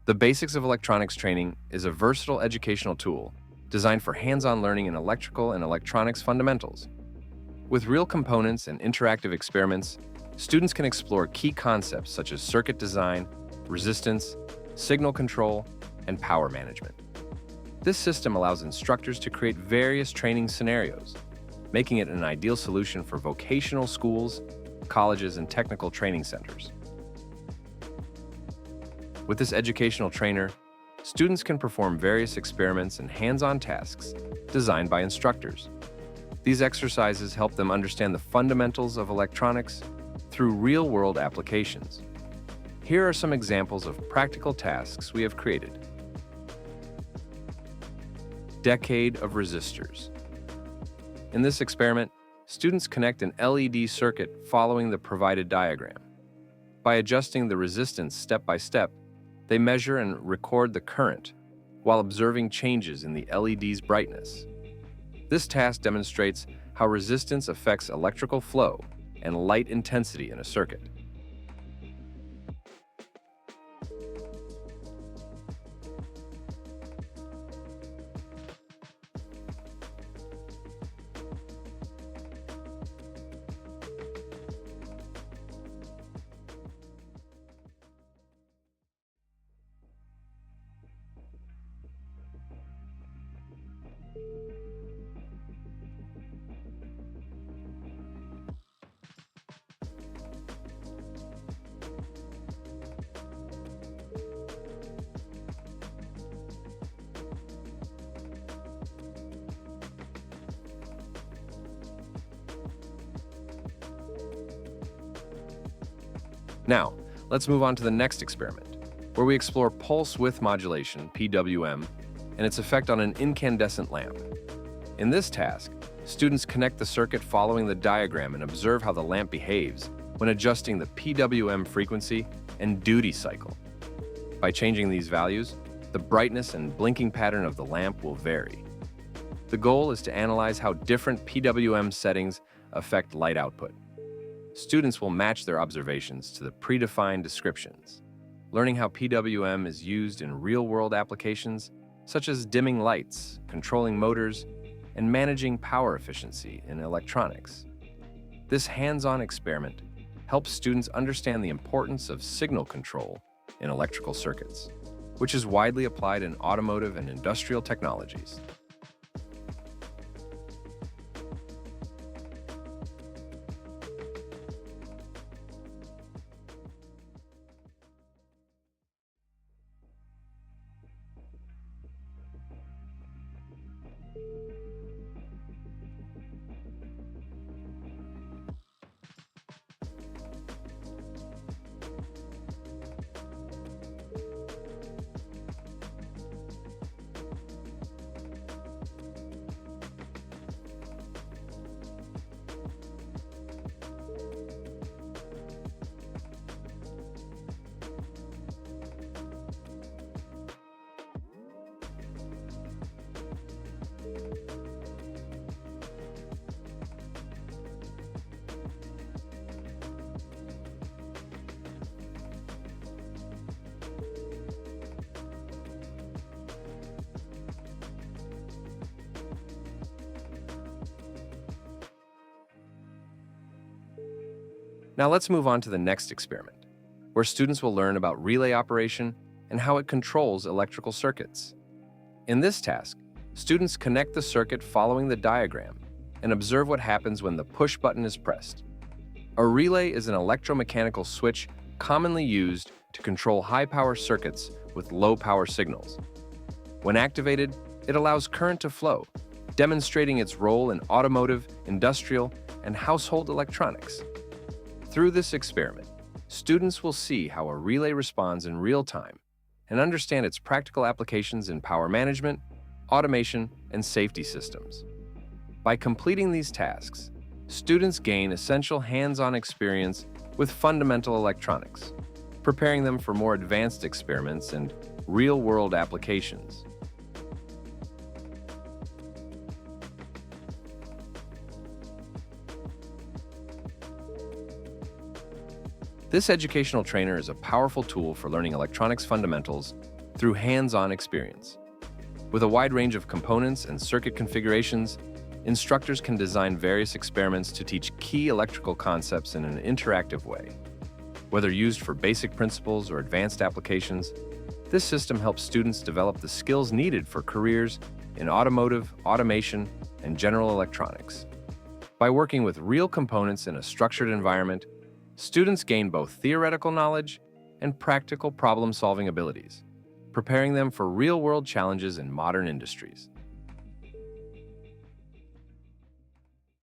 The Basics of Electronics training is a versatile educational tool designed for hands-on learning in electrical and electronics fundamentals. With real components and interactive experiments, students can explore key concepts such as circuit design, resistance, signal control, and power management. This system allows instructors to create various training scenarios, making it an ideal solution for vocational schools, colleges, and technical training centers. With this educational trainer, students can perform various experiments and hands-on tasks designed by instructors. These exercises help them understand the fundamentals of electronics through real-world applications. Here are some examples of practical tasks we have created. Decade of resistors. In this experiment, students connect an LED circuit following the provided diagram. By adjusting the resistance step by step, they measure and record the current while observing changes in the LED's brightness. This task demonstrates how resistance affects electrical flow and light intensity in a circuit. Now, let's move on to the next experiment, where we explore pulse width modulation, PWM, and its effect on an incandescent lamp. In this task, students connect the circuit following the diagram and observe how the lamp behaves when adjusting the PWM frequency and duty cycle. By changing these values, the brightness and blinking pattern of the lamp will vary. The goal is to analyze how different PWM settings affect light output. Students will match their observations to the predefined descriptions, learning how PWM is used in real-world applications such as dimming lights, controlling motors, and managing power efficiency in electronics. This hands-on experiment helps students understand the importance of signal control in electrical circuits, which is widely applied in automotive and industrial technologies. Now let's move on to the next experiment, where students will learn about relay operation and how it controls electrical circuits. In this task, students connect the circuit following the diagram and observe what happens when the push button is pressed. A relay is an electromechanical switch commonly used to control high-power circuits with low-power signals. When activated, it allows current to flow, demonstrating its role in automotive, industrial, and household electronics. Through this experiment, students will see how a relay responds in real time and understand its practical applications in power management, automation, and safety systems. By completing these tasks, students gain essential hands-on experience with fundamental electronics, preparing them for more advanced experiments and real-world applications. This educational trainer is a powerful tool for learning electronics fundamentals through hands-on experience. With a wide range of components and circuit configurations, instructors can design various experiments to teach key electrical concepts in an interactive way. Whether used for basic principles or advanced applications, this system helps students develop the skills needed for careers in automotive, automation, and general electronics. By working with real components in a structured environment, students gain both theoretical knowledge and practical problem-solving abilities, preparing them for real-world challenges in modern industries.